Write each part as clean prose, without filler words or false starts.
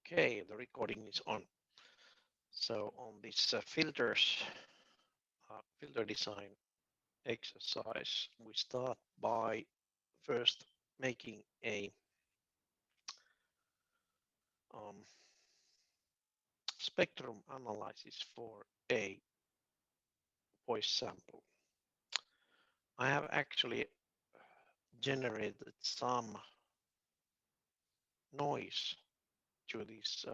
Okay, the recording is on. So on this filter design exercise, we start by first making a spectrum analysis for a voice sample. I have actually generated some noise to this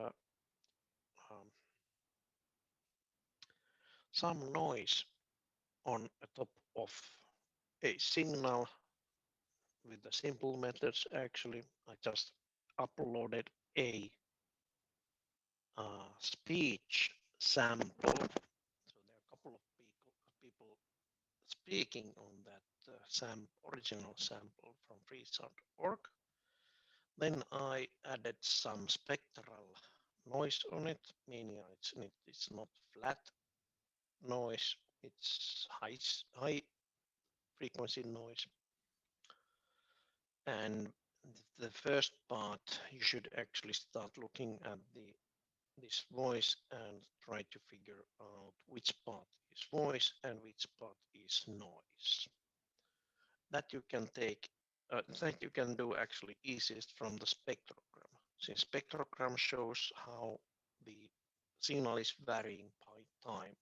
some noise on the top of a signal with the simple methods. Actually, I just uploaded a speech sample. So there are a couple of people speaking on that original sample from freesound.org. Then I added some spectral noise on it, meaning it's not flat noise, it's high frequency noise. And the first part, you should actually start looking at this voice and try to figure out which part is voice and which part is noise. That you can do actually easiest from the spectrogram. Since spectrogram shows how the signal is varying by time,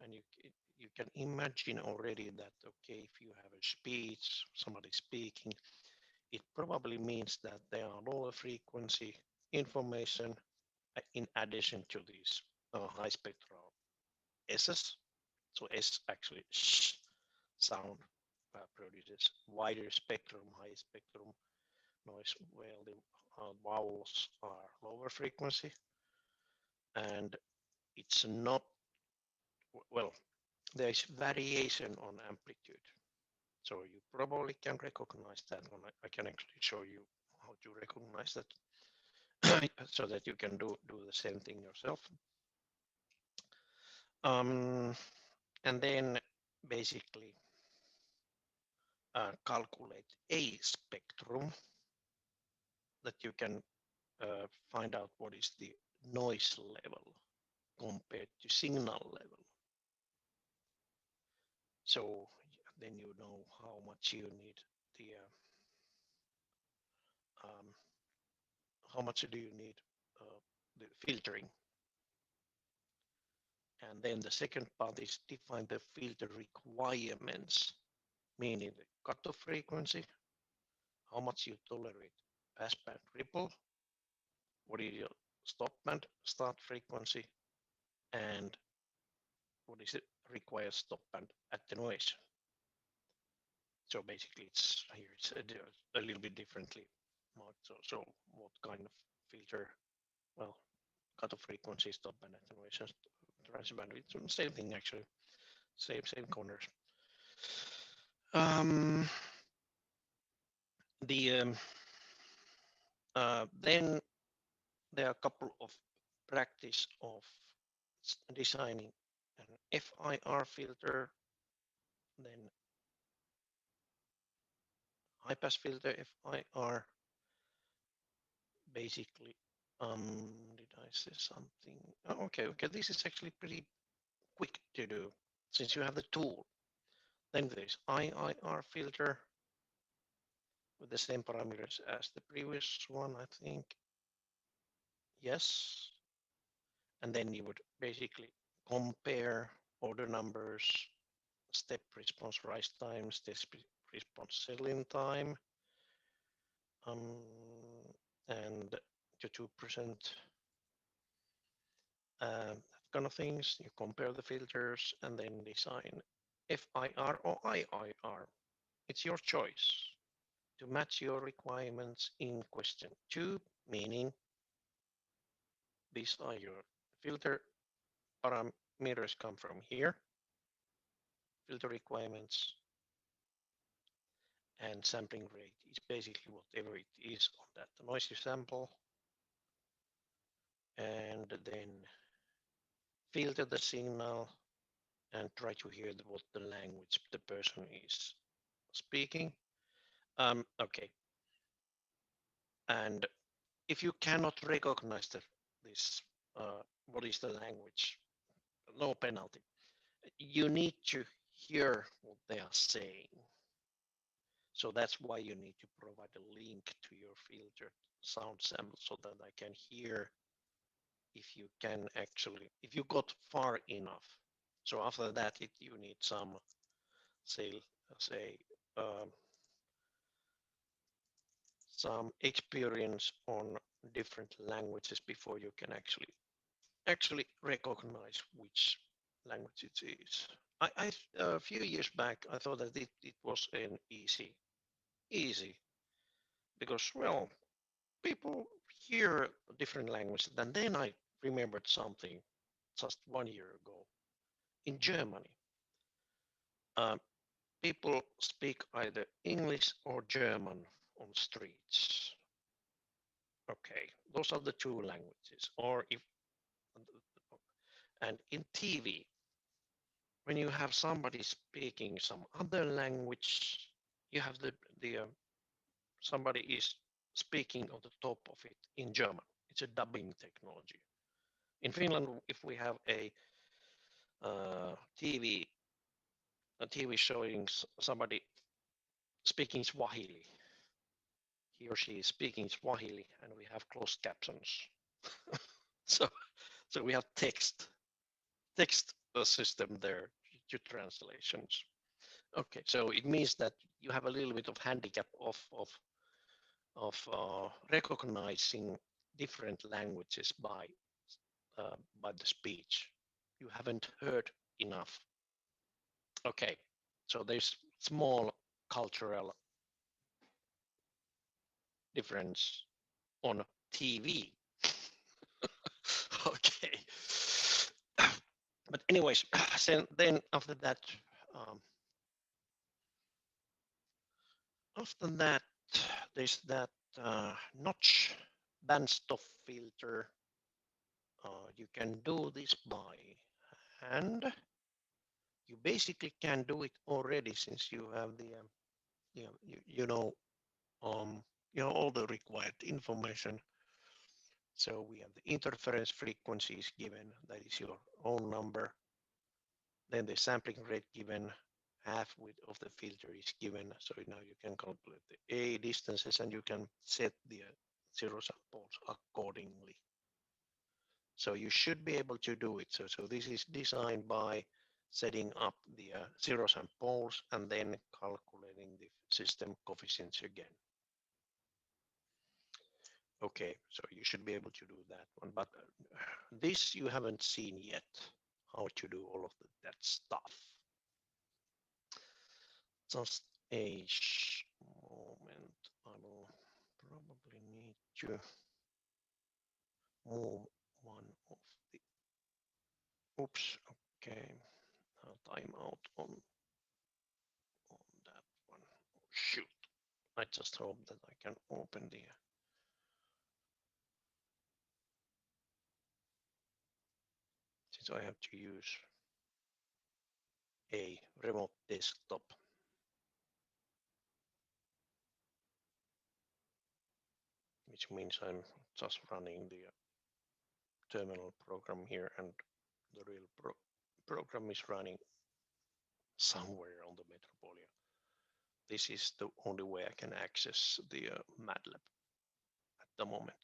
and you can imagine already that okay, if you have a speech, somebody speaking, it probably means that there are lower frequency information in addition to these high spectral S's. So S actually sh sound produces wider spectrum, high spectrum noise, while the vowels are lower frequency. And it's not, well, there is variation on amplitude. So you probably can recognize that one. I can actually show you how to recognize that so that you can do the same thing yourself. And then basically calculate a spectrum that you can find out what is the noise level compared to signal level. So then you know how much you need how much do you need the filtering. And then the second part is define the filter requirements, meaning the cutoff frequency, how much you tolerate passband ripple, what is your stop band start frequency, and what is it requires stop band attenuation. So basically it's here it's a little bit differently marked. So what kind of filter, well, cutoff frequency, stop band attenuation, transient bandwidth, same thing actually, same corners. Then there are a couple of practice of designing an FIR filter, then high pass filter FIR. Basically, did I say something? Oh, okay, this is actually pretty quick to do since you have the tool. Then there's IIR filter with the same parameters as the previous one, I think. Yes. And then you would basically compare order numbers, step response rise time, step response settling time, and to 2%, that kind of things. You compare the filters and then design FIR or IIR. It's your choice to match your requirements in question 2, meaning these are your filter parameters come from here, filter requirements, and sampling rate is basically whatever it is on that noisy sample. And then filter the signal and try to hear what the language the person is speaking. Okay. And if you cannot recognize the this what is the language, no penalty. You need to hear what they are saying. So that's why you need to provide a link to your filtered sound sample so that I can hear if you can actually, if you got far enough. So after that, you need some, say, um, some experience on different languages before you can actually recognize which language it is. A few years back, I thought that it was an easy because, well, people hear different languages. And then I remembered something just 1 year ago. In Germany, uh, people speak either English or German on streets. Okay, those are the two languages. Or if, and in TV, when you have somebody speaking some other language, you have the somebody is speaking on the top of it in German. It's a dubbing technology. In Finland, if we have a TV showing somebody speaking Swahili, he or she is speaking Swahili, and we have closed captions. so we have text system there to translations. Okay, so it means that you have a little bit of handicap of recognizing different languages by the speech. You haven't heard enough. Okay, so there's small cultural difference on TV. Okay. But anyways, then after that, um, there's that notch bandstop filter. You can do this by hand. You basically can do it already since you have the you know all the required information. So we have the interference frequencies given, that is your own number. Then the sampling rate given, half width of the filter is given. So now you can calculate the A distances and you can set the zero samples accordingly. So you should be able to do it. So this is designed by setting up the zero samples and then calculating the system coefficients again. Okay, so you should be able to do that one, but this you haven't seen yet, how to do all of that stuff. Just a moment, I will probably need to move one of the, oops, okay, time out on that one. Oh, shoot, I just hope that I can open the since I have to use a remote desktop. Which means I'm just running the terminal program here and the real program is running somewhere on the Metropolia. This is the only way I can access the MATLAB at the moment.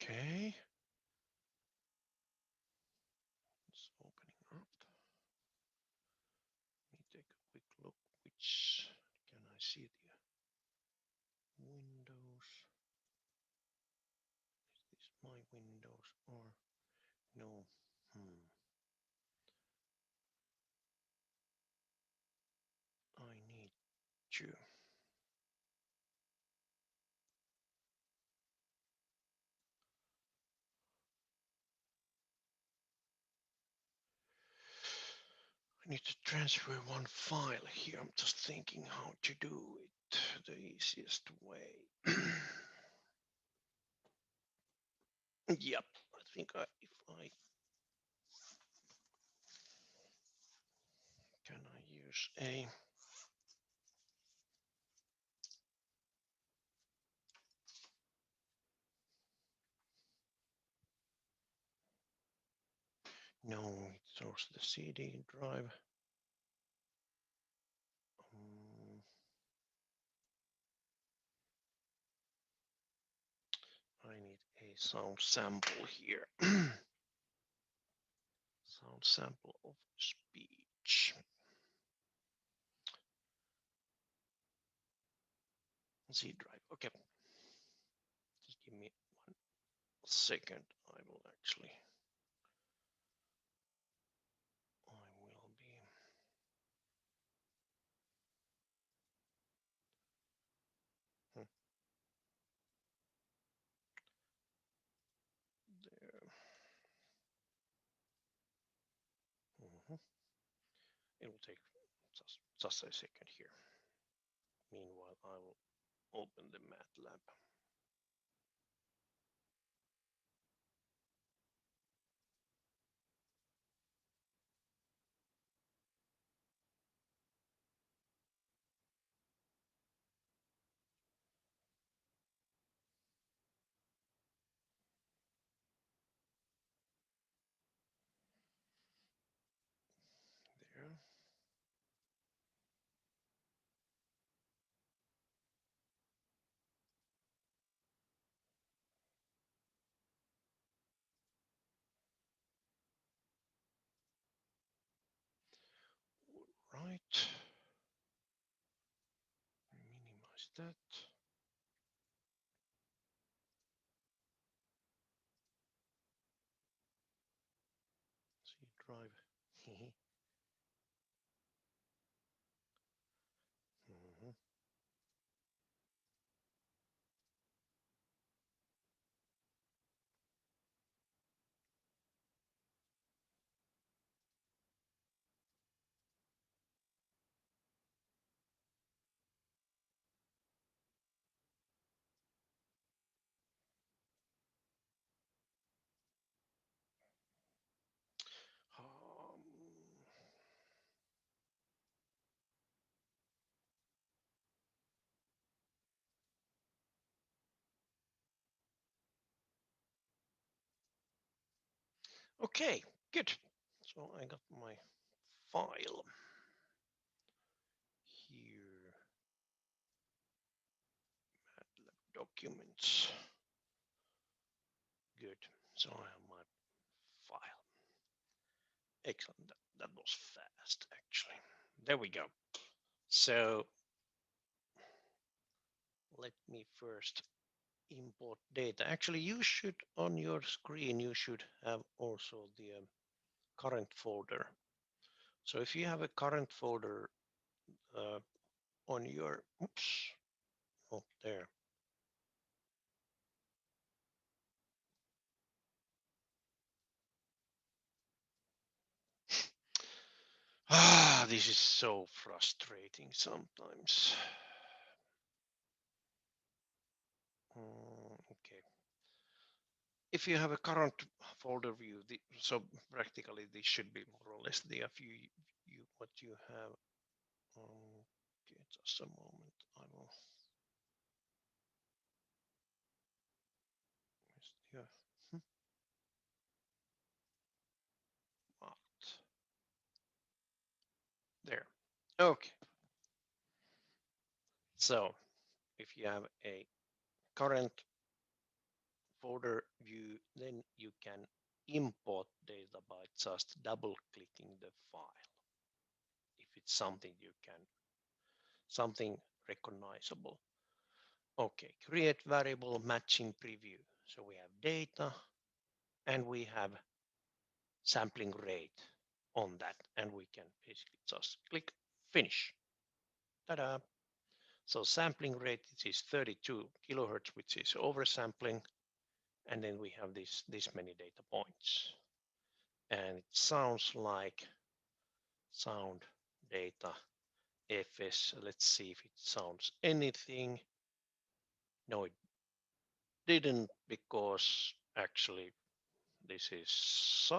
Okay. It's opening up. Let me take a quick look. Which can I see the Windows? Is this my Windows or no? I need to. I need to transfer one file here. I'm just thinking how to do it the easiest way. Yep, I think if I can I use a No, it shows the CD drive. I need a sound sample here. Sound sample of speech. Z drive. Okay. Just give me 1 second. I will actually. I will be. There. It will take just a second here. Meanwhile, I will open the MATLAB. There. All right. Minimize that. C drive. Um, okay, good. So I got my file here. MATLAB documents. Good. So I have my file. Excellent. That was fast, actually. There we go. So let me first import data. Actually, you should, on your screen, you should have also the current folder. So if you have a current folder on your, oops, oh, there. This is so frustrating sometimes. Okay. If you have a current folder view, so practically this should be more or less the what you have. Okay, just a moment. I will. Yeah. Marked. There. Okay. So if you have a current folder view, then you can import data by just double clicking the file. If it's something something recognizable. Okay, create variable matching preview. So we have data and we have sampling rate on that, and we can basically just click finish. Ta-da! So sampling rate is 32 kilohertz, which is oversampling, and then we have this many data points. And it sounds like sound data FS. Let's see if it sounds anything. No, it didn't, because actually this is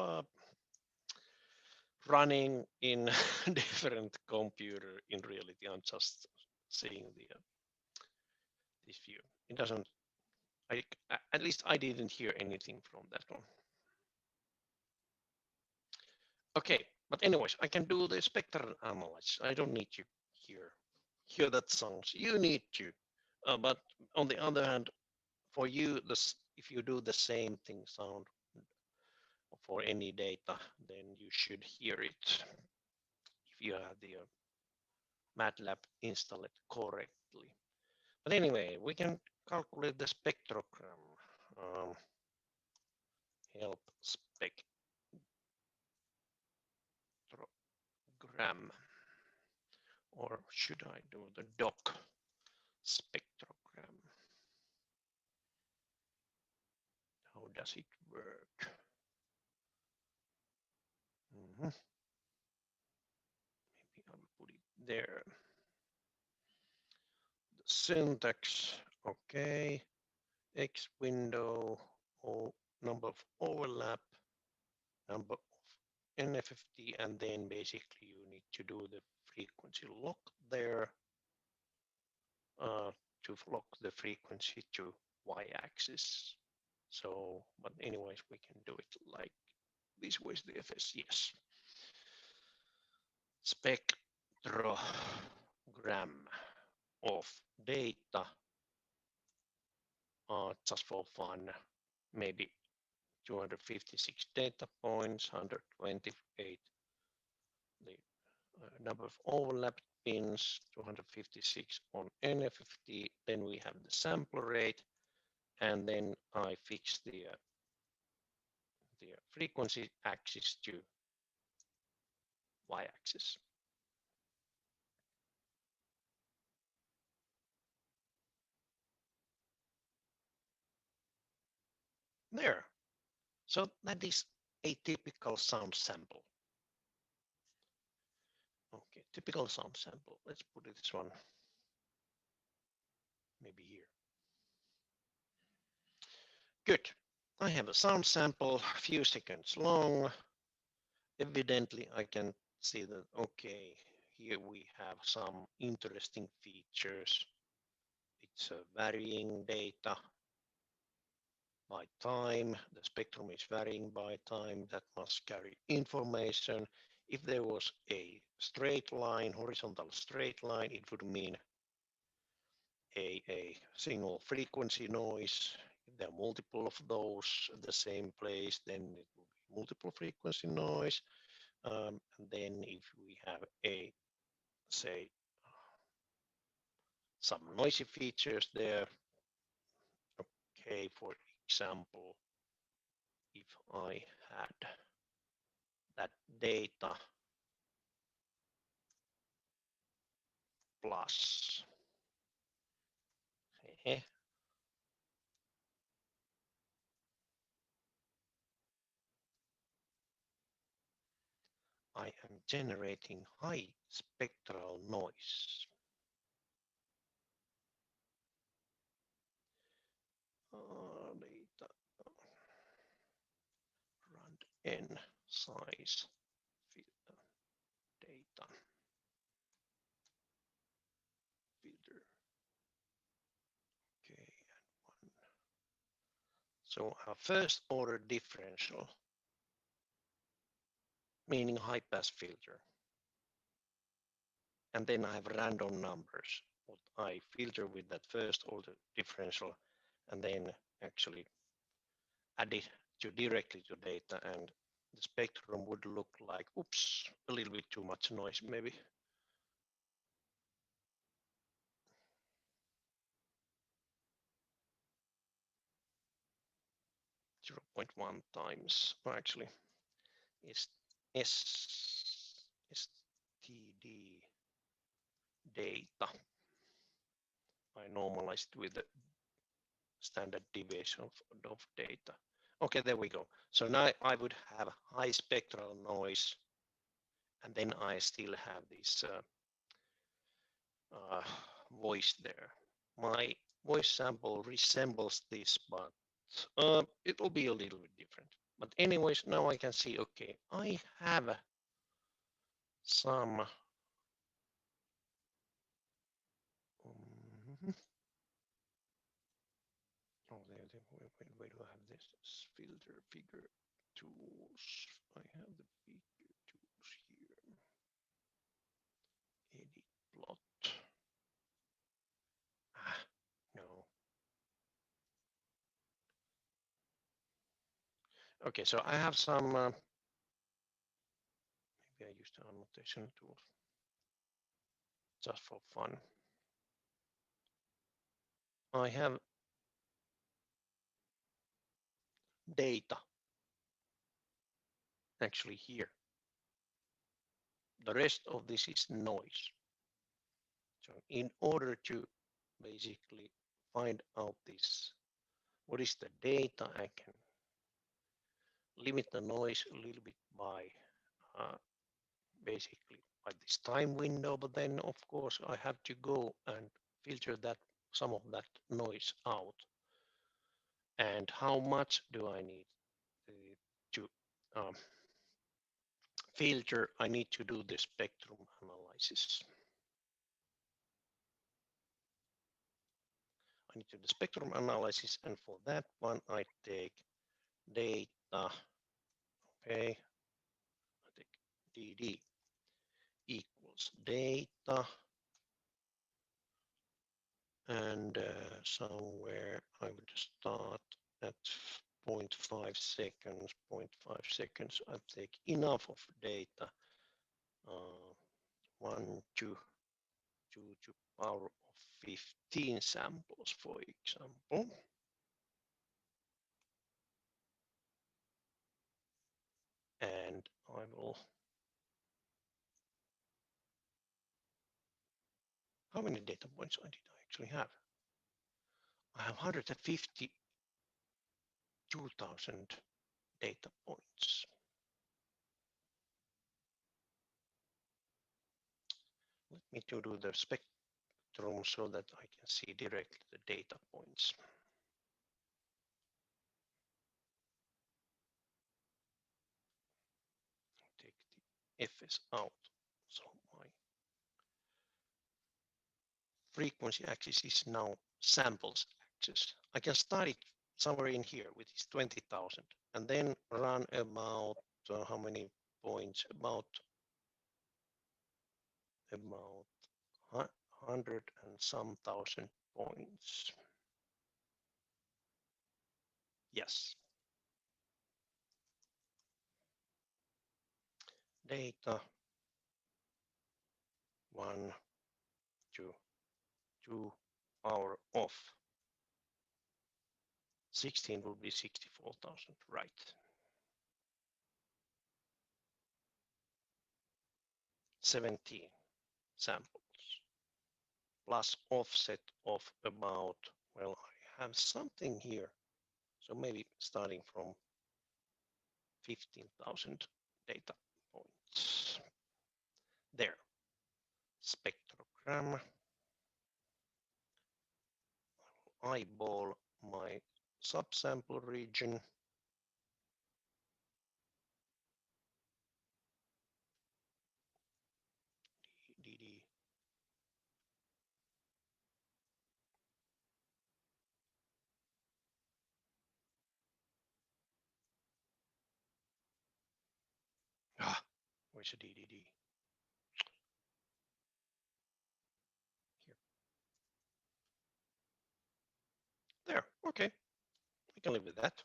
running in different computer. In reality, I'm just seeing this view. It doesn't. At least I didn't hear anything from that one. Okay, but anyways, I can do the spectral analysis. I don't need to hear that sounds. You need to. But on the other hand, for you, if you do the same thing sound for any data, then you should hear it if you have the MATLAB installed correctly. But anyway, we can calculate the spectrogram. Help spectrogram, or should I do the doc spectrogram? How does it work? Maybe I will put it there. The syntax, okay. X window, number of overlap, number of NFFT, and then basically you need to do the frequency lock there to lock the frequency to y-axis. So, but anyways, we can do it like this with the FS, yes. Spectrogram of data, just for fun, maybe 256 data points, 128 the number of overlapped pins, 256 on NFFT, then we have the sample rate, and then I fix the frequency axis to y-axis. There. So that is a typical sound sample. Okay, typical sound sample. Let's put this one maybe here. Good. I have a sound sample, a few seconds long. Evidently, I can see that, okay, here we have some interesting features. It's varying data by time. The spectrum is varying by time. That must carry information. If there was a straight line, horizontal straight line, it would mean a single frequency noise. If there are multiple of those at the same place, then it will be multiple frequency noise. And then if we have say, some noisy features there, okay, for example, if I had that data plus, I am generating high spectral noise. Data rand n size data filter. Okay, and one. So a first order differential, meaning high pass filter. And then I have random numbers, what I filter with that first order differential, and then actually add it directly to data, and the spectrum would look like, oops, a little bit too much noise maybe. 0.1 times, actually, is STD data. I normalized with the standard deviation of data. Okay, there we go. So now I would have high spectral noise, and then I still have this voice there. My voice sample resembles this, but it will be a little bit different. But anyways, now I can see, okay, I have some where do I have this filter figure tools? I have the figure plot. No. Okay, so I have some, maybe I use the annotation tool just for fun. I have data actually here. The rest of this is noise. So in order to basically find out this, what is the data, I can limit the noise a little bit by basically by this time window, but then of course I have to go and filter that some of that noise out. And how much do I need to filter? I need to do the spectrum analysis. I need to do the spectrum analysis, and for that one I take data, okay, I take dd equals data, and somewhere I would start at 0.5 seconds, 0.5 seconds. I take enough of data, 1 to power of 15 samples, for example. And I will, how many data points did I actually have? I have 152,000 data points. Let me do the spectrum so that I can see directly the data points. Take the FS out, so my frequency axis is now samples axis. I can start it somewhere in here, which is 20,000, and then run about how many points? About 100 and some thousand points. Yes. Data 1 to 2 power of 16 will be 64,000, right? $17 samples plus offset of about, well, I have something here. So maybe starting from 15,000 data points. There, spectrogram. Eyeball my subsample region. DD. Where's the DDD? Here. There, okay. I can live with that.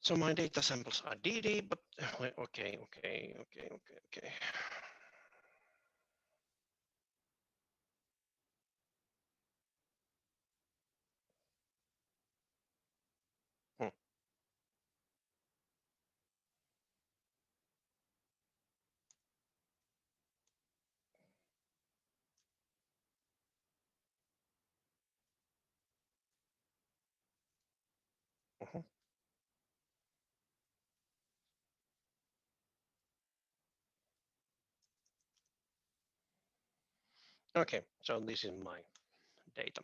So my data samples are DD, but okay. Okay, so this is my data.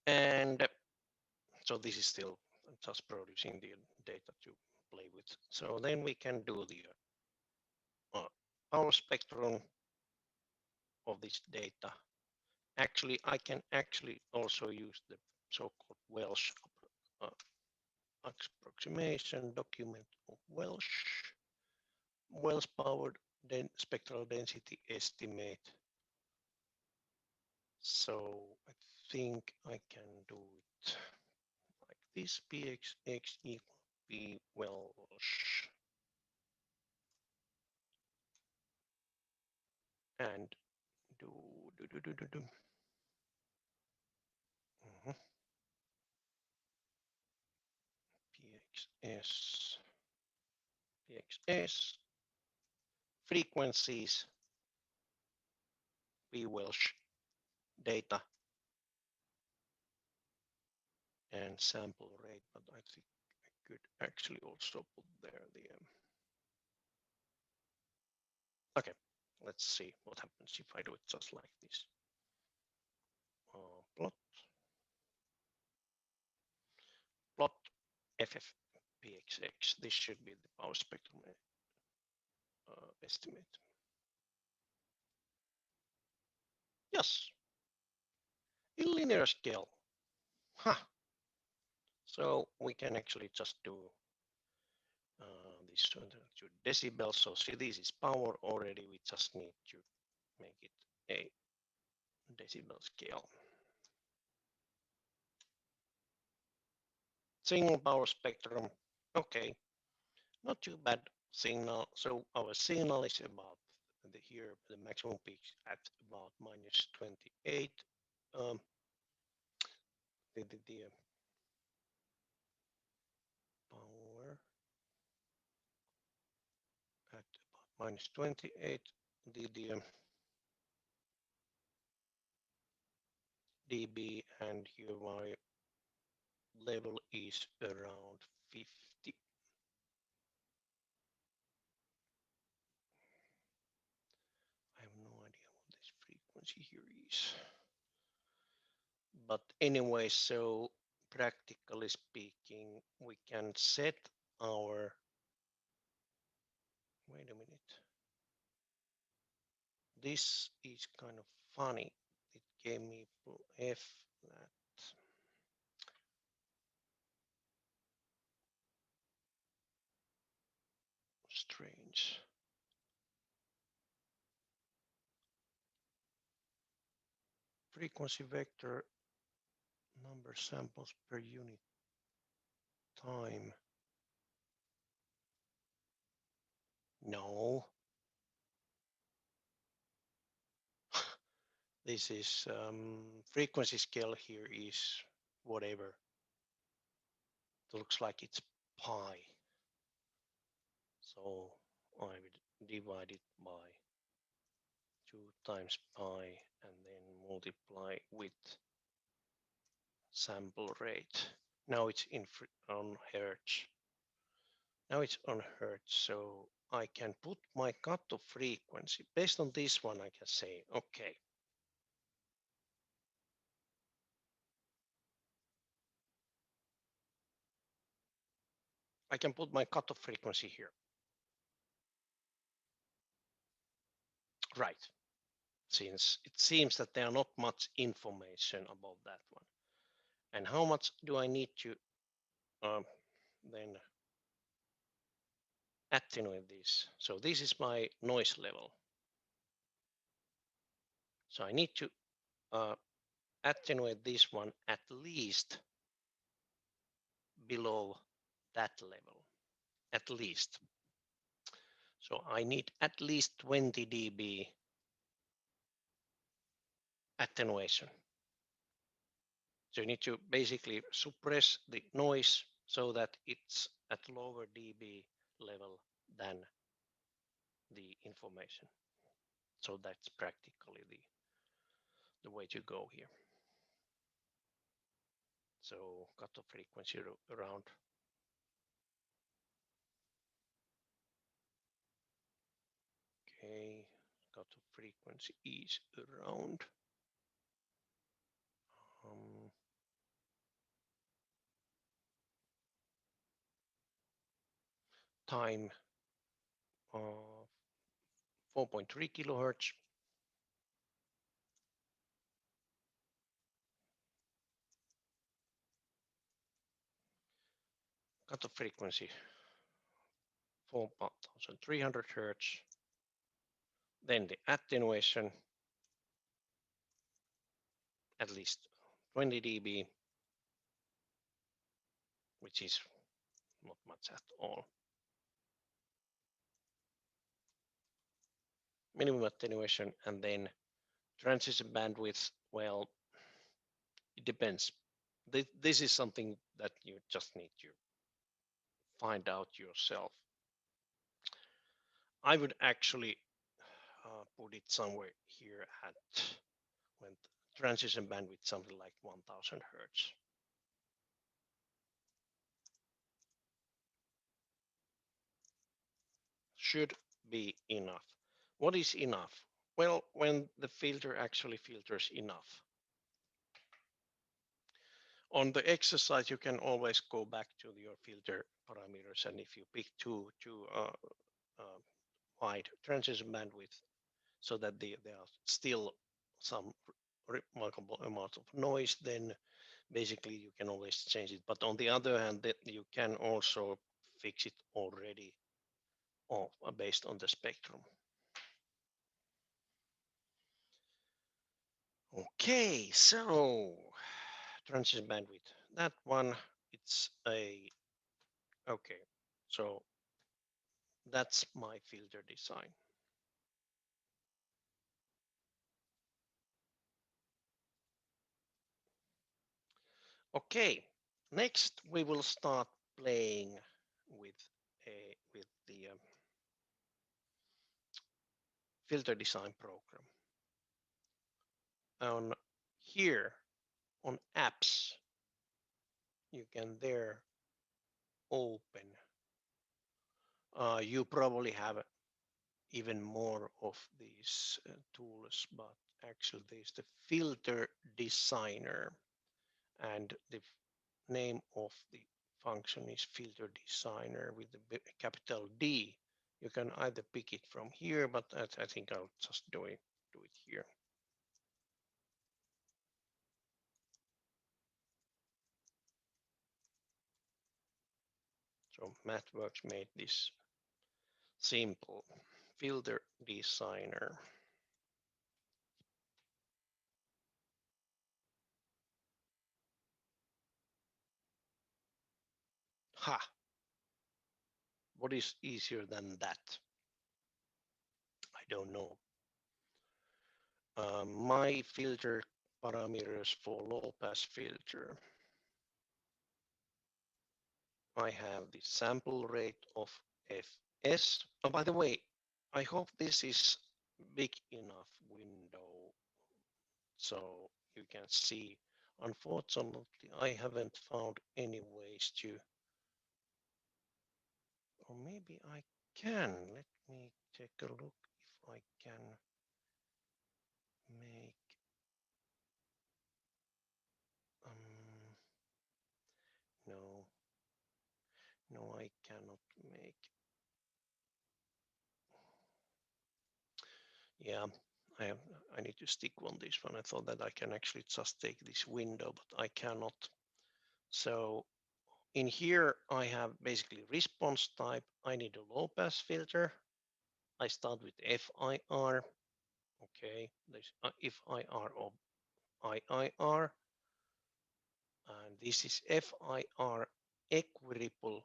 And so this is still just producing the data to play with. So then we can do the power spectrum of this data. Actually, I can actually also use the so-called Welsh approximation document of Welsh. Wells powered spectral density estimate. So I think I can do it like this: pxx equal p Welsh and do. pxs frequencies p Welsh data and sample rate, but I think I could actually also put there the okay, let's see what happens if I do it just like this. Plot FFPXX. This should be the power spectrum estimate. Yes, in linear scale. Huh. So we can actually just do this to decibels. So see, this is power already. We just need to make it a decibel scale. Single power spectrum. Okay, not too bad signal. So our signal is about here, the maximum peak at about -28. The power at about -28. The dB, and here my level is around 50. I have no idea what this frequency here is. But anyway, so practically speaking, we can set our, wait a minute. This is kind of funny. It gave me F that. Strange. Frequency vector number samples per unit time. No. This is frequency scale here is whatever. It looks like it's pi. So I would divide it by 2 times pi and then multiply with sample rate. Now it's on hertz. Now it's on hertz, so I can put my cutoff frequency. Based on this one, I can say, okay, I can put my cutoff frequency here. Right, since it seems that there are not much information about that one. And how much do I need to then attenuate this? So this is my noise level. So I need to attenuate this one at least below that level, at least. So I need at least 20 dB attenuation. So you need to basically suppress the noise so that it's at lower dB level than the information. So that's practically the way to go here. So cutoff frequency around cutoff frequency is around time 4.3 kilohertz. Cutoff frequency 4,300 hertz. Then the attenuation, at least 20 dB, which is not much at all. Minimum attenuation, and then transition bandwidth. Well, it depends. This is something that you just need to find out yourself. I would actually put it somewhere here at when transition bandwidth something like 1000 hertz. Should be enough. What is enough? Well, when the filter actually filters enough. On the exercise, you can always go back to your filter parameters, and if you pick too wide transition bandwidth, so that there are still some remarkable amount of noise, then basically you can always change it. But on the other hand, that you can also fix it already based on the spectrum. Okay, so transition bandwidth, that one, it's a, okay, so that's my filter design. Okay, next we will start playing with the filter design program. On here on apps, you can there open. You probably have even more of these tools, but actually there's the filter designer, and the name of the function is filter designer with the capital D. You can either pick it from here, but I think I'll just do it here. So MathWorks made this simple. Filter designer. Ha! What is easier than that? I don't know. My filter parameters for low pass filter. I have the sample rate of Fs. Oh, by the way, I hope this is big enough window so you can see. Unfortunately, I haven't found any ways to, or maybe I can. Let me take a look if I can make, no, I cannot make. Yeah, I need to stick on this one. I thought that I can actually just take this window, but I cannot. So in here, I have basically response type. I need a low pass filter. I start with FIR. Okay, there's FIR of IIR. And this is FIR equiripple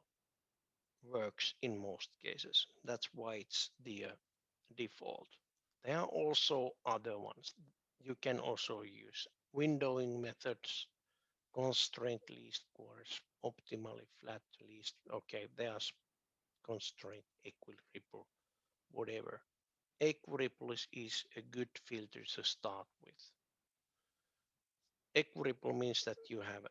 works in most cases. That's why it's the default. There are also other ones. You can also use windowing methods, constraint least squares, optimally flat least. Okay, there's constraint equiripple, whatever. Equiripple is a good filter to start with. Equiripple means that you have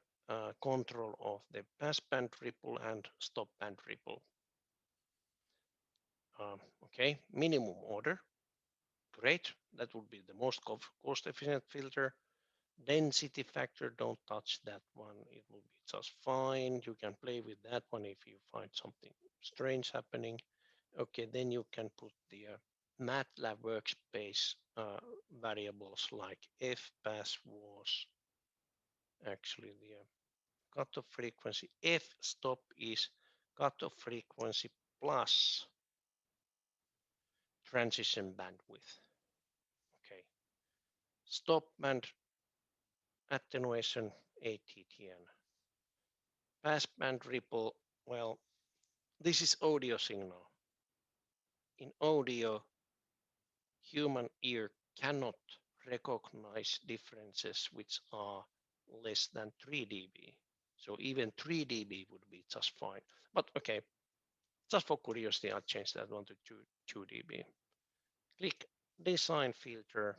control of the pass band ripple and stop band ripple. Okay, minimum order. Great, that would be the most cost efficient filter. Density factor, don't touch that one. It will be just fine. You can play with that one if you find something strange happening. Okay, then you can put the MATLAB workspace variables like fpass was actually the cutoff frequency. F stop is cutoff frequency plus transition bandwidth. Okay, stop band attenuation ATTN. Passband ripple, well, this is audio signal. In audio, human ear cannot recognize differences which are less than 3 dB. So even 3 dB would be just fine. But okay, just for curiosity, I'll change that one to 2 dB. Click Design Filter.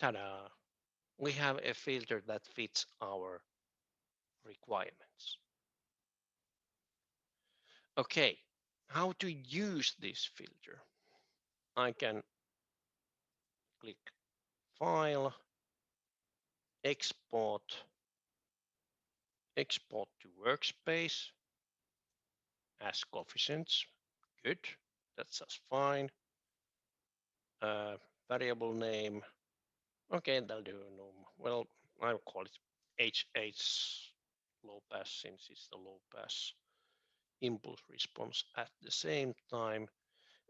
Ta-da! We have a filter that fits our requirements. Okay, how to use this filter? I can click File, Export to Workspace as coefficients. Good, that's just fine. Variable name. Okay, that'll do. No, well, I'll call it HH low pass since it's the low pass impulse response at the same time.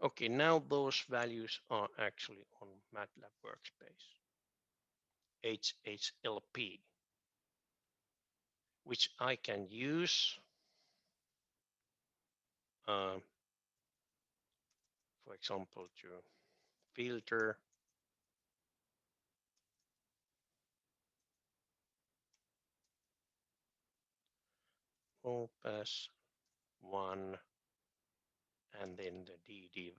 Okay, now those values are actually on MATLAB workspace. HHLP, which I can use for example to filter low pass 1 and then the DD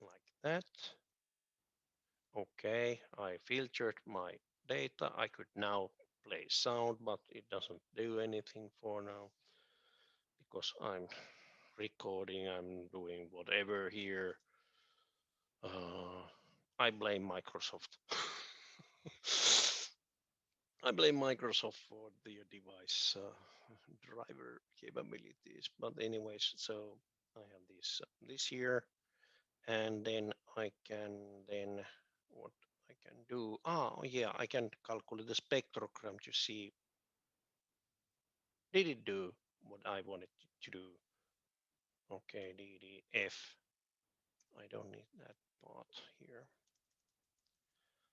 like that. Okay, I filtered my data. I could now play sound, but it doesn't do anything for now because I'm recording, I'm doing whatever here. I blame Microsoft. I blame Microsoft for their device driver capabilities. But anyways, so I have this here, and then I can what I can do. Oh yeah, I can calculate the spectrogram to see did it do what I wanted to do. Okay, DDF. I don't need that part here.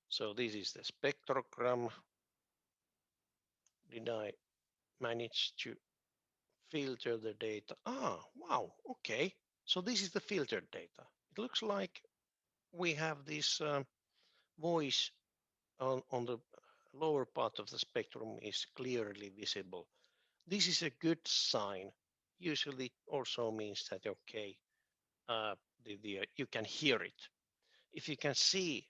So this is the spectrogram. Did I manage to filter the data? Ah, wow, okay. So this is the filtered data. It looks like we have this voice on the lower part of the spectrum is clearly visible. This is a good sign. Usually also means that, okay, you can hear it. If you can see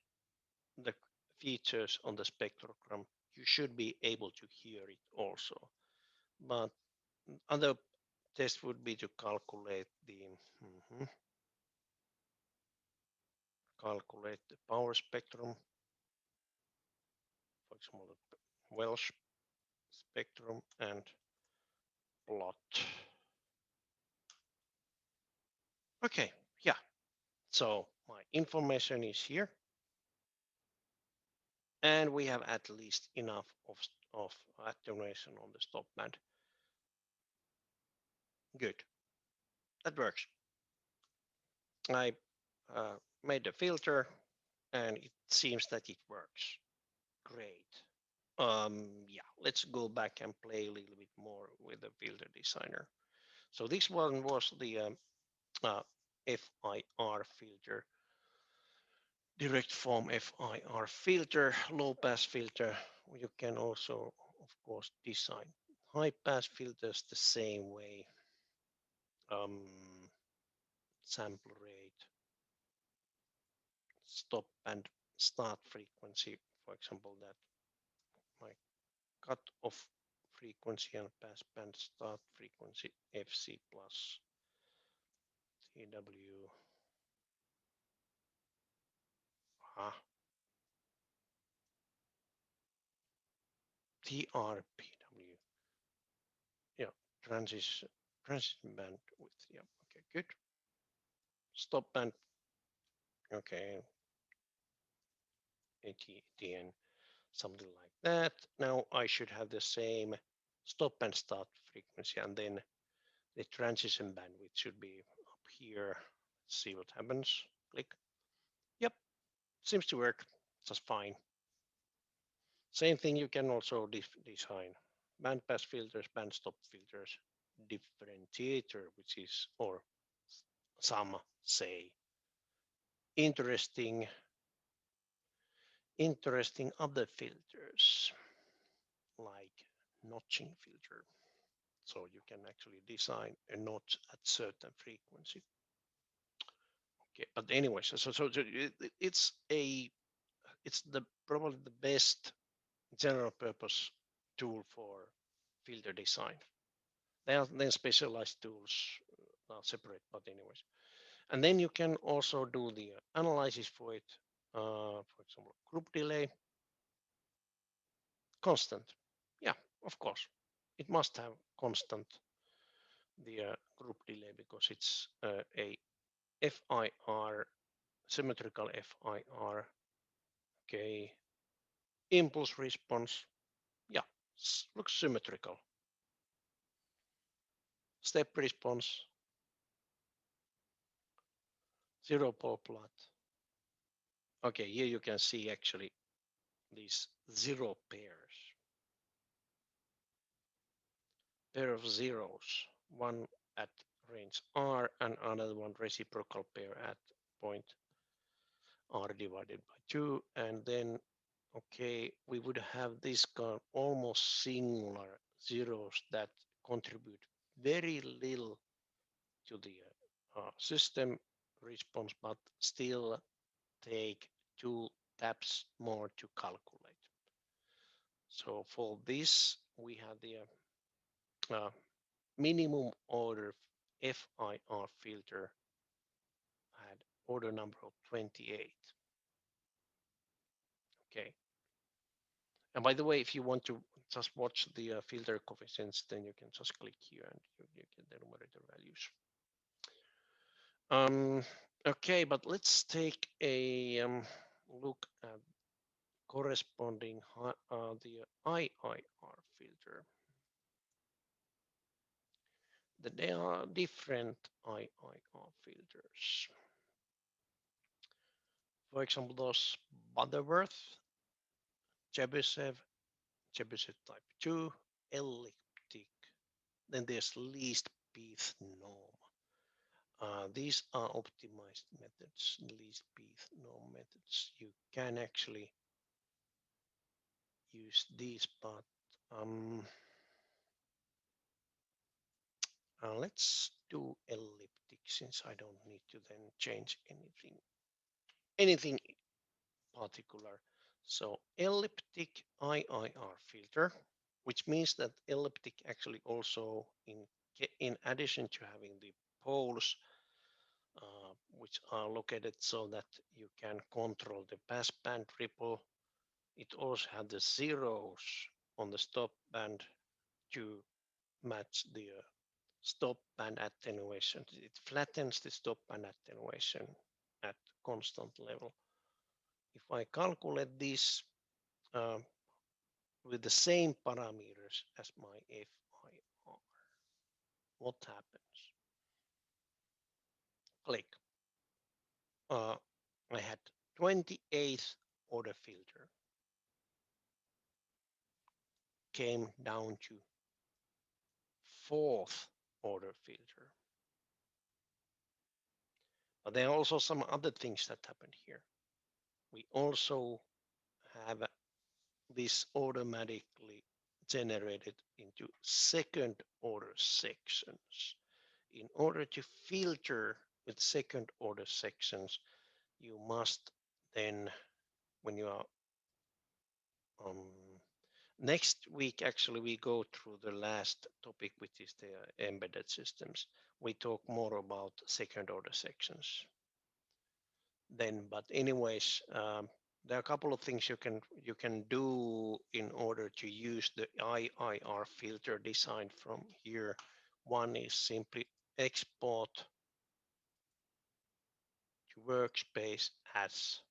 the features on the spectrogram, you should be able to hear it also. But other test would be to calculate the calculate the power spectrum, for example, the Welsh spectrum, and plot. Okay, yeah. So my information is here, and we have at least enough of attenuation on the stop band. Good, that works. I made a filter, and it seems that it works. Great. Yeah, let's go back and play a little bit more with the filter designer. So this one was the FIR filter, direct form FIR filter, low pass filter. You can also, of course, design high pass filters the same way. Sample rate, stop and start frequency, for example, that my cut off frequency and pass band start frequency FC plus TW. TRPW. Yeah, transition band width. Yeah, okay, good. Stop band. Okay, ATN, something like that. Now I should have the same stop and start frequency and then The transition bandwidth should be up here. Let's see what happens. Click. Yep, seems to work just fine. Same thing you can also design. Bandpass filters, bandstop filters, differentiator, which is, or some say, interesting other filters like notching filter. So you can actually design a notch at certain frequency. Okay, but anyway, it's the probably the best general purpose tool for filter design. There are then specialized tools separate, but anyways. And then you can also do the analysis for it. For example, group delay, constant. Yeah, of course. It must have constant, the group delay, because it's a FIR, symmetrical FIR. Okay, impulse response. Yeah, looks symmetrical. Step response, zero pole plot. Okay, here you can see actually these zero pairs. Pair of zeros, one at range R and another one reciprocal pair at point R divided by 2. And then, okay, we would have this kind of almost singular zeros that contribute very little to the system response, but still take 2 taps more to calculate. So for this, we have the minimum order FIR filter had order number of 28. Okay. And by the way, if you want to just watch the filter coefficients, then you can just click here and you get the numerator values. Okay, but let's take a look at corresponding the IIR filter. There are different IIR filters. For example, those Butterworth, Chebyshev type 2, elliptic. Then there's least Beath norm. These are optimized methods, least Beath norm methods. You can actually use these, but let's do elliptic since I don't need to then change anything particular. So elliptic IIR filter, which means that elliptic actually also in addition to having the poles which are located so that you can control the passband ripple, it also has the zeros on the stop band to match the stop band attenuation. It flattens the stop band attenuation at constant level. If I calculate this with the same parameters as my FIR, what happens? Click. I had 28th order filter, came down to 4th order filter. But there are also some other things that happen here. We also have this automatically generated into second order sections. In order to filter with second order sections, you must then, when you are next week, actually, we go through the last topic, which is the embedded systems. We talk more about second order sections then, but anyways, there are a couple of things you can do in order to use the IIR filter design from here. One is simply export to workspace as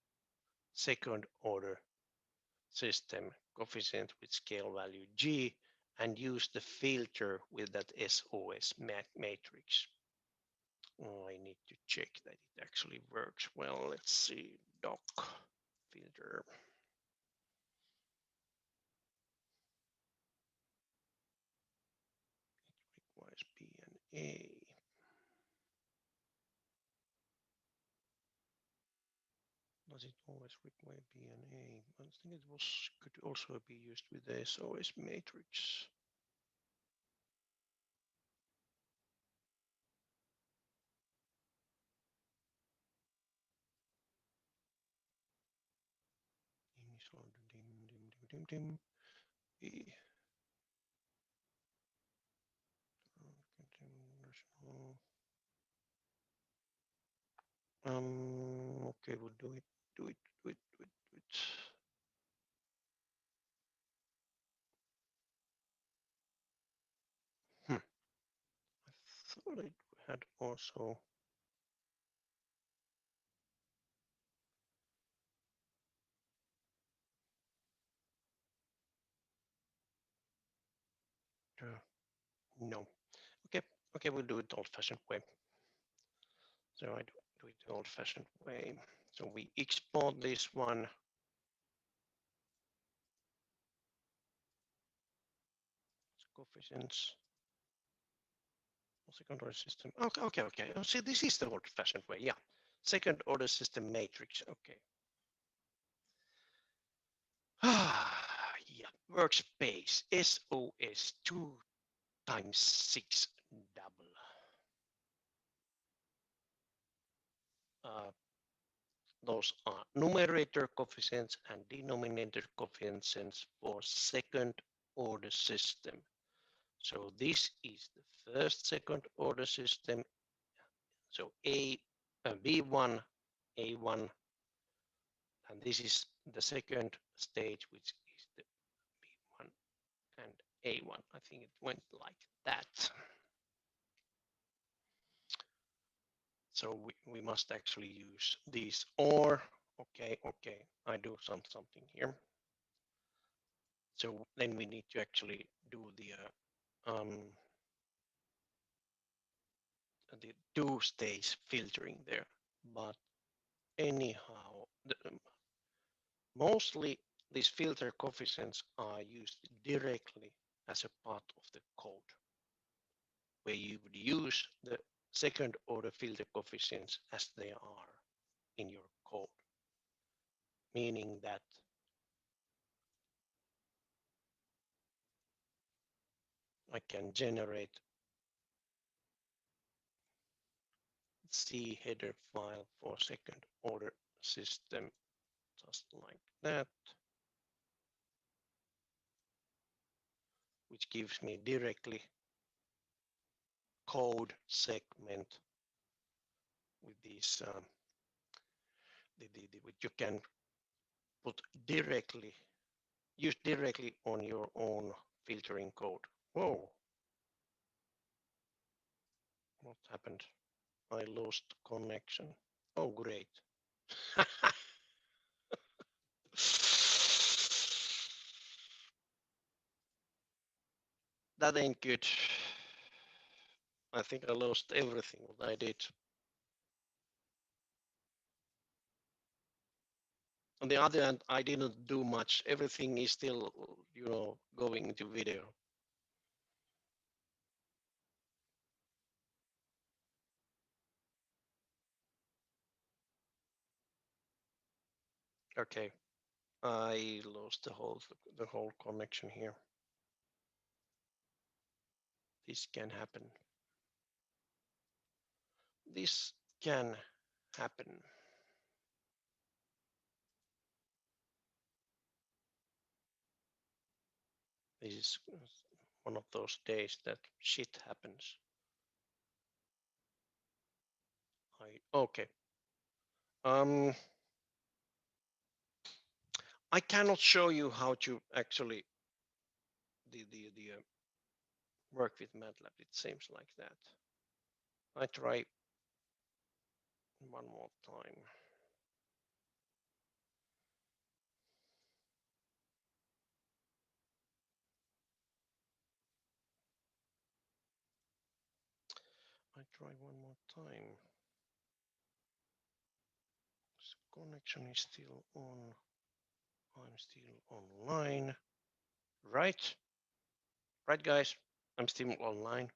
second order system coefficient with scale value G, and use the filter with that SOS matrix. Oh, I need to check that it actually works well. Let's see, doc filter. It requires PNA. Does it always require PNA? I think it could also be used with the SOS matrix. Okay, we'll do it, do it, do it, do it, do it. I thought it had also. No. Okay, okay, we'll do it old-fashioned way. So I do it the old-fashioned way. So we export this one. Coefficients. Second order system. Okay. Oh, see, this is the old-fashioned way. Yeah. Second order system matrix. Okay. Yeah. Workspace SOS 2 times 6 double. Those are numerator coefficients and denominator coefficients for second order system. So this is the first second order system. So B1, A1, and this is the second stage, which is the B1 and A1. I think it went like that. So we must actually use these, or okay, I do something here. So then we need to actually do the two-stage filtering there. But anyhow, mostly these filter coefficients are used directly as a part of the code, where you would use the second order filter coefficients as they are in your code, meaning that I can generate C header file for second order system just like that, which gives me directly code segment with these which you can put directly, use directly on your own filtering code. Whoa, what happened? I lost connection. Oh, great. That ain't good. I think I lost everything what I did. On the other hand, I didn't do much. Everything is still, going into video. Okay, I lost the whole connection here. This can happen. This can happen. This is one of those days that shit happens. Okay. I cannot show you how to actually work with MATLAB. It seems like that. I try one more time. try one more time. So connection is still on. I'm still online. Right? Right, guys? I'm still online.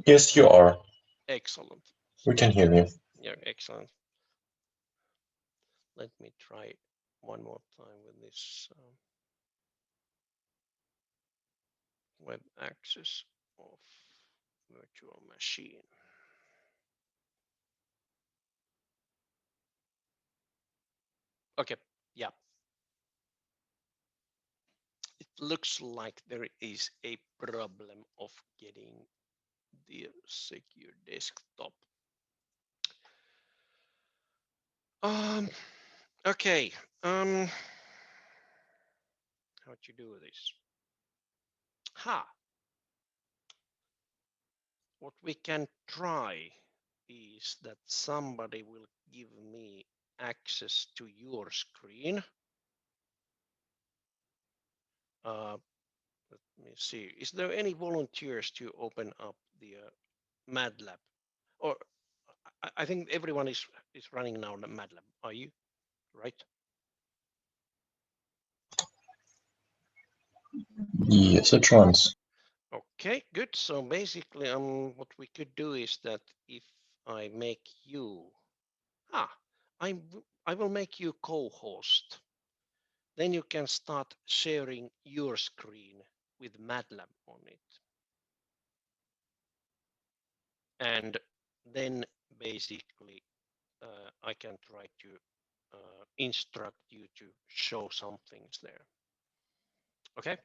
Yes, you are. Excellent. We can hear you. Yeah, excellent. Let me try one more time with this web access of virtual machine. Okay, yeah. It looks like there is a problem of getting the secure desktop. Okay. How to do this? What we can try is that somebody will give me access to your screen. Let me see. Is there any volunteers to open up the MATLAB? Or I think everyone is running now the MATLAB. Are you? Right? Yes, it runs. Okay, good. So basically, what we could do is that if I make you, I will make you co-host. Then you can start sharing your screen with MATLAB on it. And then basically, I can try to instruct you to show some things there. Okay?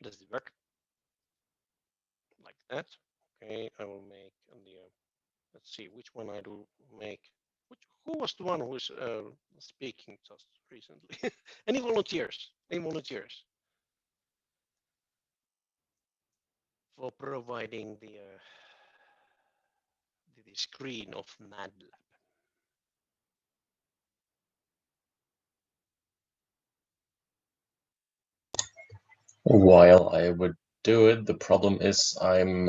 Does it work? Like that. Okay, I will make the, let's see, which one I do make. Who was the one who was speaking just recently? Any volunteers? Any volunteers? For providing the screen of MATLAB. While I would do it, the problem is I'm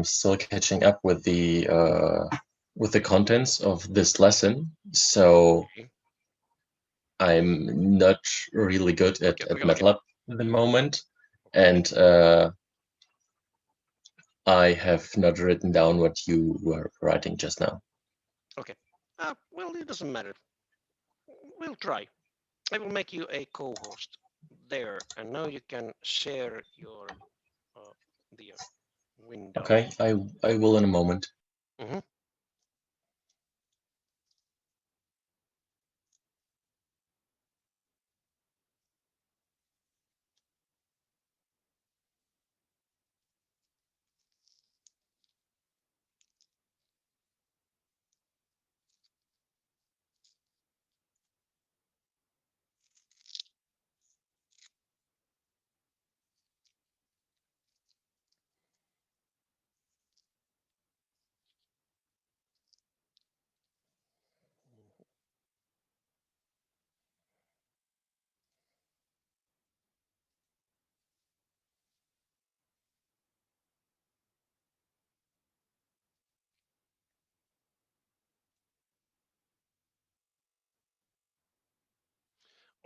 still catching up with the contents of this lesson, so Okay. I'm not really good at MATLAB at the moment, and I have not written down what you were writing just now. Okay. Well, it doesn't matter. We'll try. I will make you a co-host there, and now you can share your the window. Okay, I will in a moment. Mm-hmm.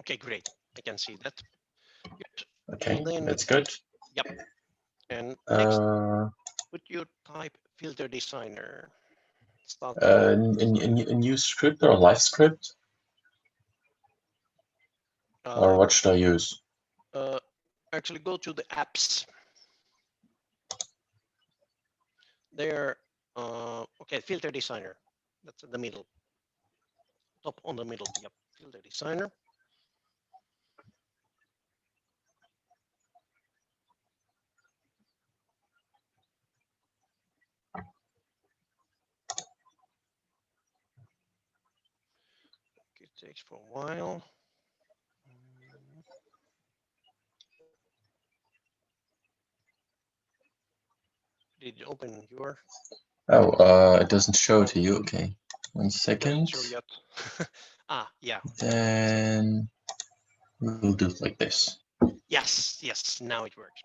Okay, great. I can see that. Good. Okay, And then, that's good. yep. And next, would you type filter designer? Start a new script or a live script? Or what should I use? Actually, go to the apps. There, okay, filter designer. That's in the middle. Top on the middle. Yep, filter designer. It takes for a while. Did you open your? Oh, it doesn't show to you. Okay, 1 second. Not sure yet. Yeah. Then we'll do it like this. Yes, now it works.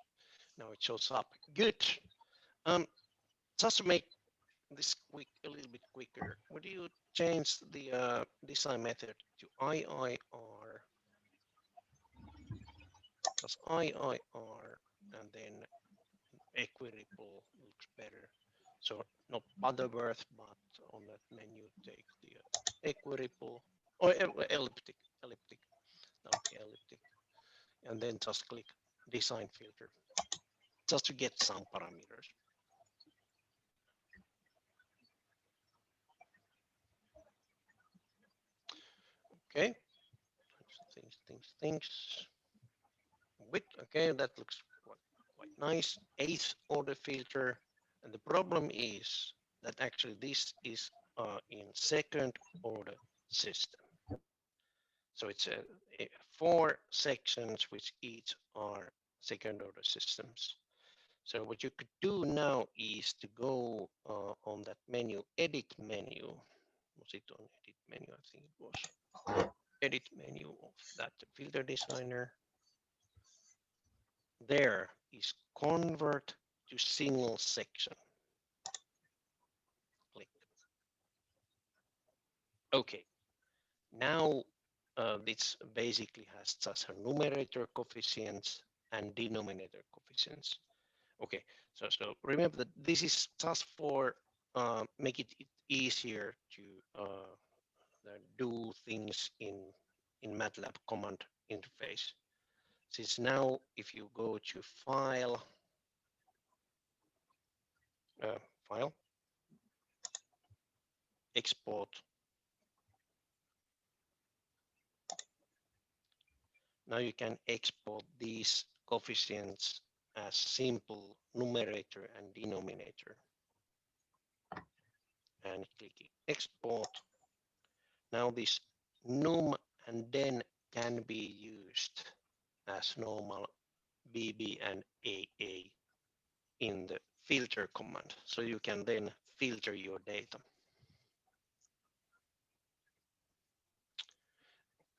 Now it shows up. Good. Just to make this quick, a little bit quicker, would you change the design method to IIR? Just IIR, and then equitable looks better. So not Butterworth, but on that menu, take the equitable or elliptic, not elliptic, and then just click design filter, just to get some parameters. Okay, things. With okay, that looks quite nice. 8th order filter, and the problem is that actually this is in 2nd order system. So it's 4 sections which each are 2nd order systems. So what you could do now is to go on that menu, edit menu. Was it on edit menu? I think it was edit menu of that filter designer. There is convert to single section. Click. Okay. Now this basically has just a numerator coefficients and denominator coefficients. Okay, so remember that this is just for make it easier to do things in MATLAB command interface. Since now, if you go to file, export. Now you can export these coefficients as simple numerator and denominator. And click export. Now this num and then can be used as normal BB and AA in the filter command. So you can then filter your data.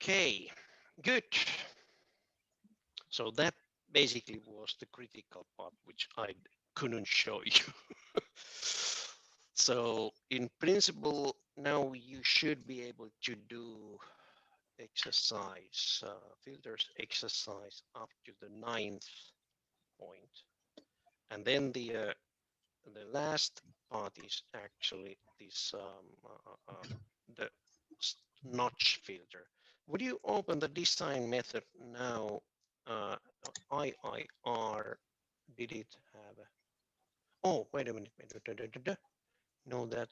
Okay, good. So that basically was the critical part, which I couldn't show you. So in principle, now you should be able to do exercise, filters exercise up to the 9th point. And then the last part is actually this the notch filter. Would you open the design method now? IIR, did it have a, oh, wait a minute, no, that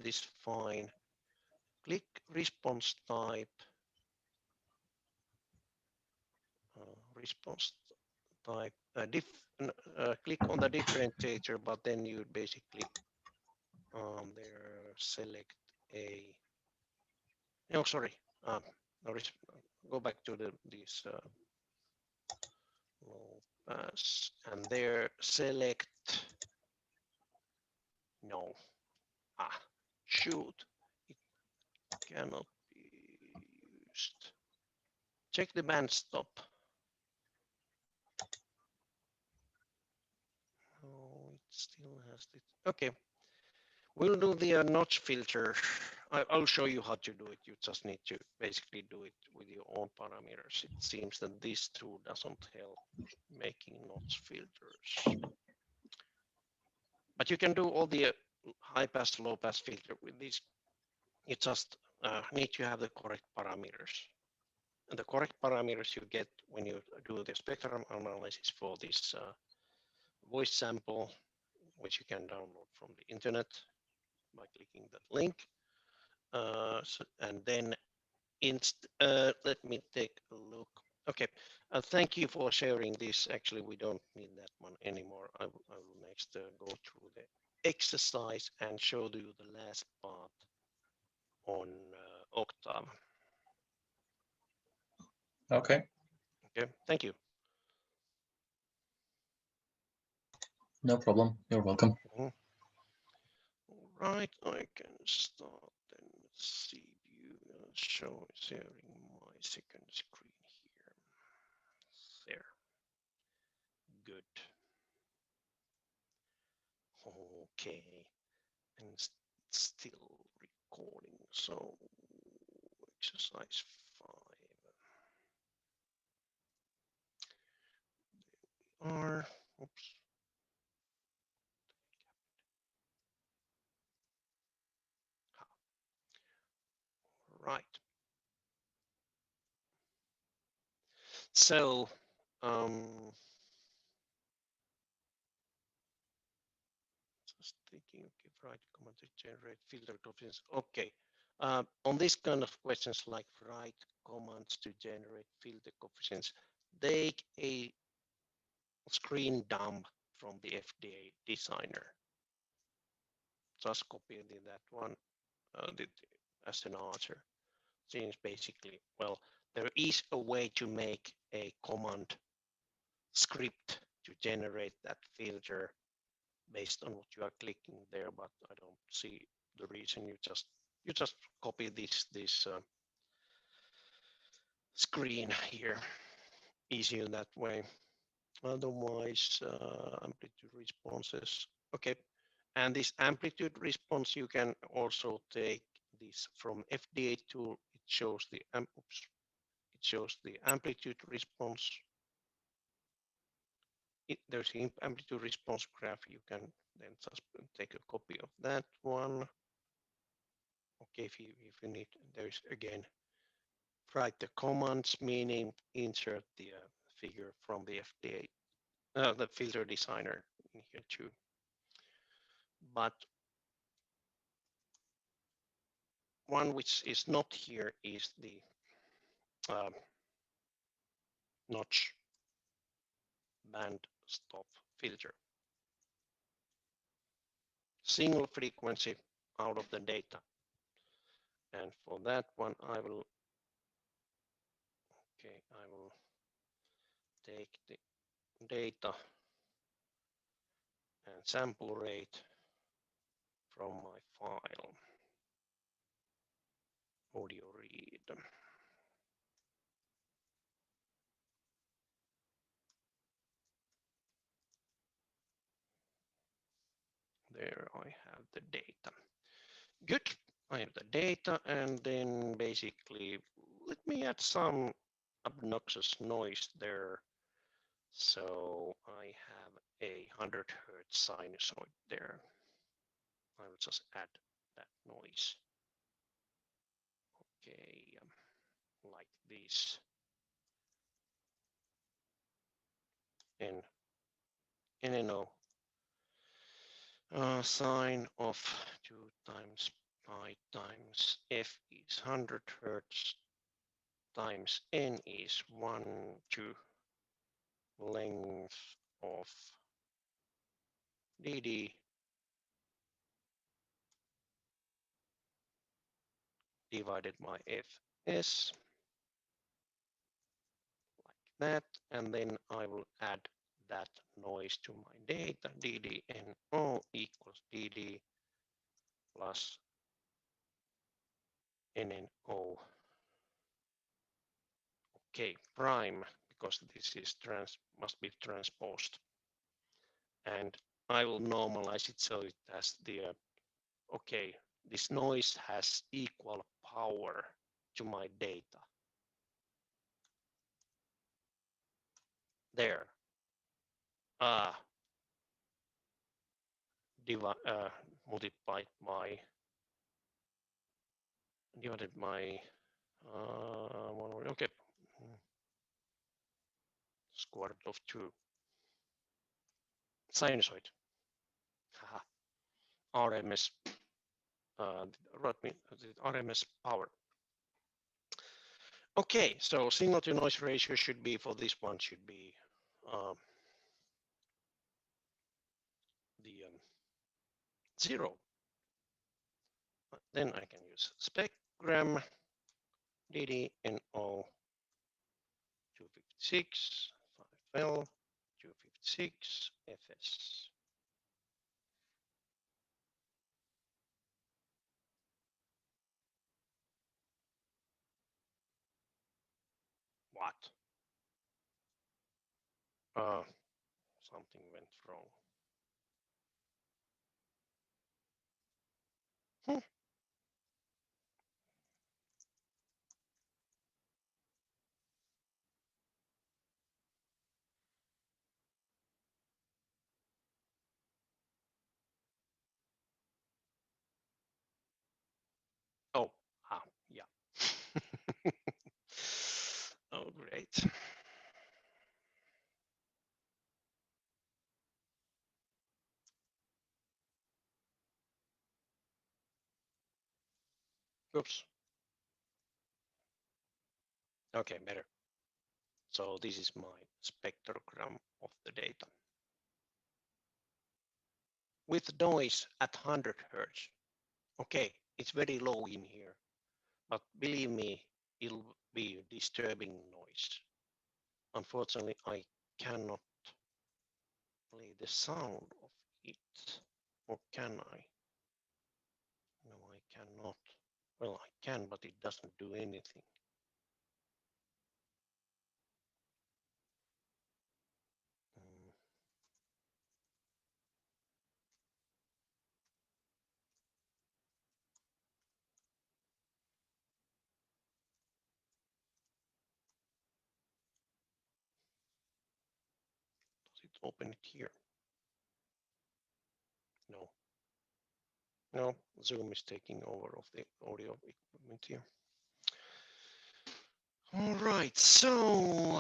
is fine. Click response type, click on the differentiator, but then you basically there select a, no, sorry, go back to this low pass, and there select, no, shoot, it cannot be used. Check the band stop. Oh, it still has it. Okay, we'll do the notch filter. I'll show you how to do it. You just need to basically do it with your own parameters. It seems that this tool doesn't help making notch filters. But you can do all the high pass, low pass filter with this. You just need to have the correct parameters. And the correct parameters you get when you do the spectrum analysis for this voice sample, which you can download from the internet by clicking that link. And then let me take a look. Okay, thank you for sharing this. Actually, we don't need that one anymore. I will next go through the exercise and show you the last part on Octave. Okay. Okay, thank you. No problem. You're welcome. All right, I can start then. Let's see, view sharing my second screen here. There. Good. Okay. And still recording. So exercise 5. Are oops. Right. So just thinking, okay, write command to generate filter coefficients. Okay. On this kind of questions like write commands to generate filter coefficients, take a screen dump from the FDA designer. Just copy that one as an answer. Since basically, well, there is a way to make a command script to generate that filter based on what you are clicking there, but I don't see the reason. You just copy this screen here, easier that way. Otherwise, amplitude responses. Okay, and this amplitude response you can also take this from FDA tool. It shows the amplitude response. There's the amplitude response graph. You can then just take a copy of that one. Okay, if you need, there's again, write the commands, meaning insert the figure from the FDA, the filter designer in here too. But one which is not here is the notch band stop filter. Single frequency out of the data. And for that one, I will take the data and sample rate from my file, audio read. There I have the data. Good, I have the data, and then basically let me add some obnoxious noise there. So I have a 100 Hertz sinusoid there. I will just add that noise. Okay, like this. And NNO sine of 2 times pi times f is 100 Hertz times n is 1 to length of dd divided by fs, like that, and then I will add that noise to my data. DDNO equals DD plus NNO. Okay, prime, because this is must be transposed. And I will normalize it so it has the, okay, this noise has equal power to my data. There. Multiplied by divided by okay, square root of 2 sinusoid. RMS RMS power. Okay, so signal to noise ratio should be, for this one, should be the 0. But then I can use spectrum DDNO 256 5L 256 FS. What? Something went wrong. Oh, yeah. Oh, great. Oops. Okay, better. So this is my spectrogram of the data. With noise at 100 Hertz. Okay, it's very low in here, but believe me, it'll be disturbing noise. Unfortunately, I cannot play the sound of it. Or can I? No, I cannot. Well, I can, but it doesn't do anything. Does it open it here? No. No, Zoom is taking over of the audio equipment here. All right, so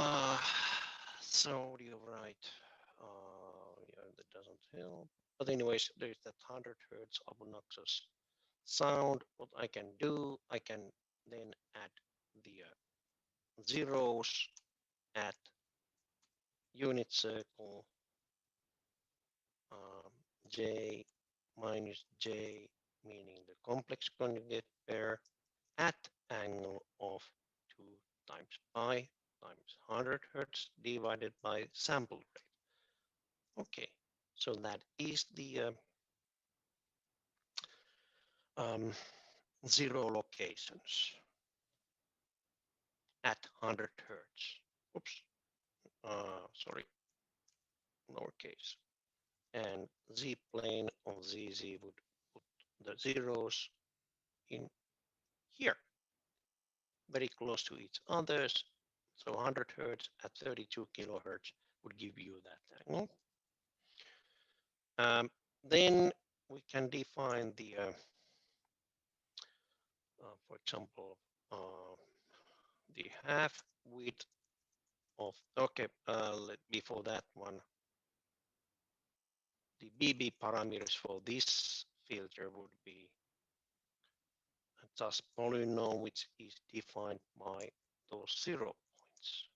audio, right? Yeah, that doesn't help. But anyways, there's that 100 Hertz obnoxious sound. What I can do, I can then add the zeros at unit circle J minus J, meaning the complex conjugate pair at angle of 2 times pi times 100 Hertz divided by sample rate. Okay, so that is the zero locations at 100 Hertz. Oops, sorry, lowercase. And z-plane of ZZ would put the zeros in here, very close to each others. So 100 Hertz at 32 kilohertz would give you that angle. Then we can define the, for example, the half width of, okay, before that one, the BB parameters for this filter would be just polynomial, which is defined by those 0 points.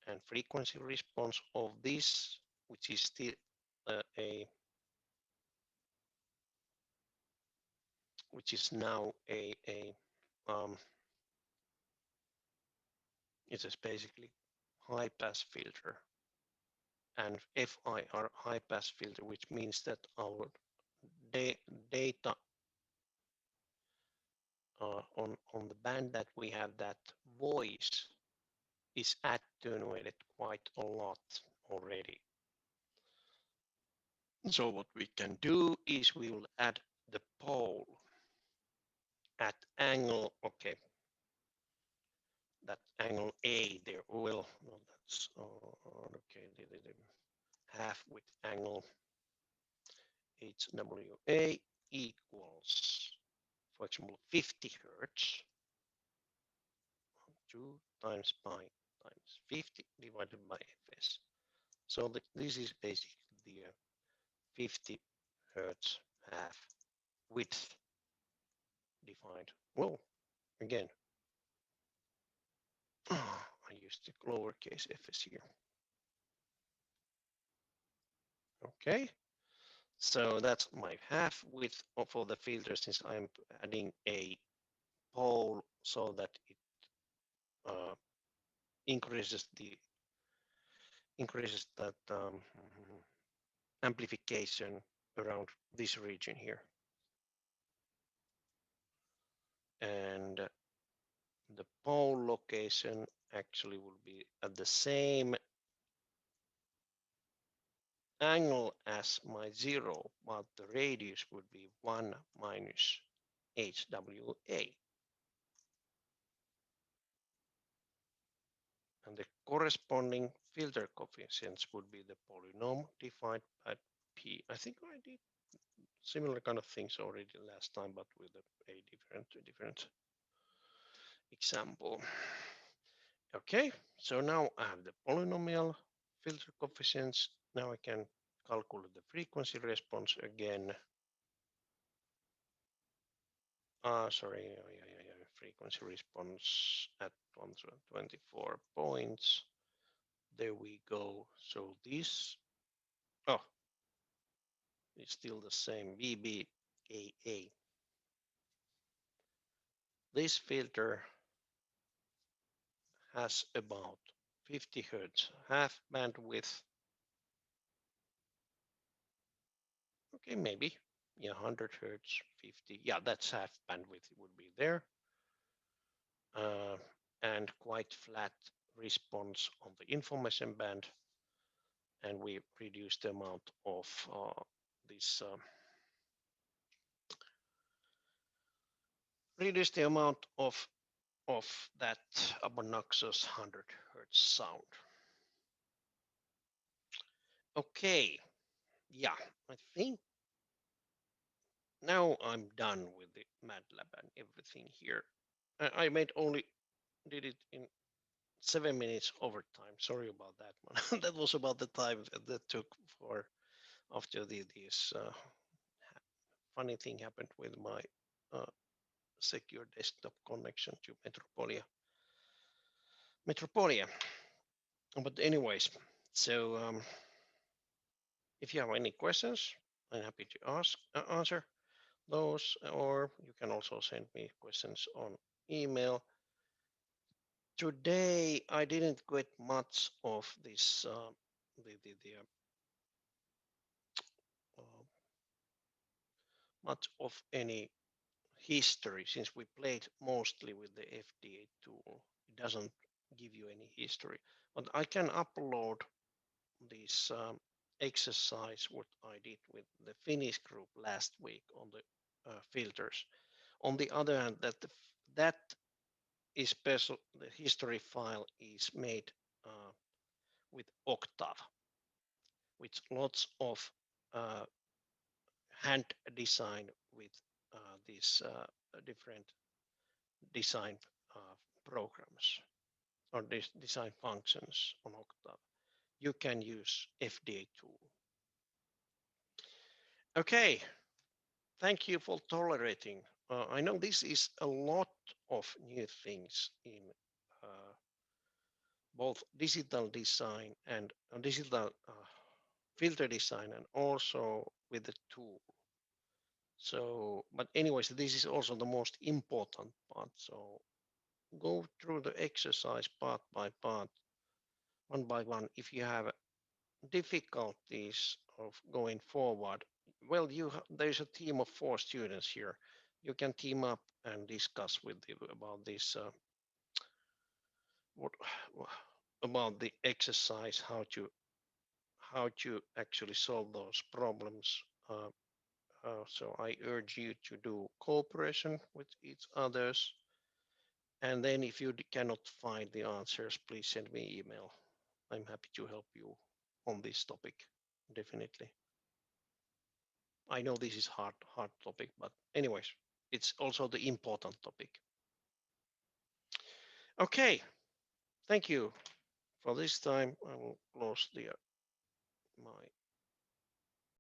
And frequency response of this, which is still which is now it is basically high pass filter and FIR high pass filter, which means that our data on the band that we have, that voice is attenuated quite a lot already. So what we can do is we will add the pole at angle, okay, that angle A there. Well, no, that's okay. The half width angle HWA equals, for example, 50 Hertz. 2 times pi times 50 divided by Fs. So this is basically the 50 Hertz half width defined. Well, again, I used the lowercase fs here. Okay, so that's my half width for the filter, since I'm adding a pole so that it increases that amplification around this region here. And The pole location actually will be at the same angle as my 0, but the radius would be 1 minus HWA. And the corresponding filter coefficients would be the polynomial divided by P. I think I did similar kind of things already last time, but with a different example. Okay, so now I have the polynomial filter coefficients. Now I can calculate the frequency response again. Sorry, frequency response at 124 points. There we go. So this, it's still the same VBAA. This filter has about 50 Hertz half bandwidth. Okay, maybe, yeah, 100 Hertz, 50. Yeah, that's half bandwidth would be there. And quite flat response on the information band. And we reduce the amount of this reduce the amount of that obnoxious 100 Hertz sound. Okay, yeah, I think now I'm done with the MATLAB and everything here. I did it in 7 minutes overtime. Sorry about that one. That was about the time that took for after this funny thing happened with my secure desktop connection to Metropolia. But anyways, so if you have any questions, I'm happy to answer those, or you can also send me questions on email. Today I didn't get much of this much of any history, since we played mostly with the FDA tool. It doesn't give you any history, but I can upload this exercise what I did with the Finnish group last week on the filters. On the other hand, that is special. The history file is made with Octave, with lots of hand design with these different design programs or design functions on Octave. You can use FDA tool. Okay, thank you for tolerating. I know this is a lot of new things in both digital design and digital filter design, and also with the tool. So, but anyways, this is also the most important part. So go through the exercise part by part, one by one. If you have difficulties of going forward, well, there's a team of 4 students here. You can team up and discuss with you about this, about the exercise, how to actually solve those problems. So I urge you to do cooperation with each others. And then if you cannot find the answers, please send me email. I'm happy to help you on this topic, definitely. I know this is hard topic, but anyways, it's also the important topic. Okay, thank you for this time. I will close my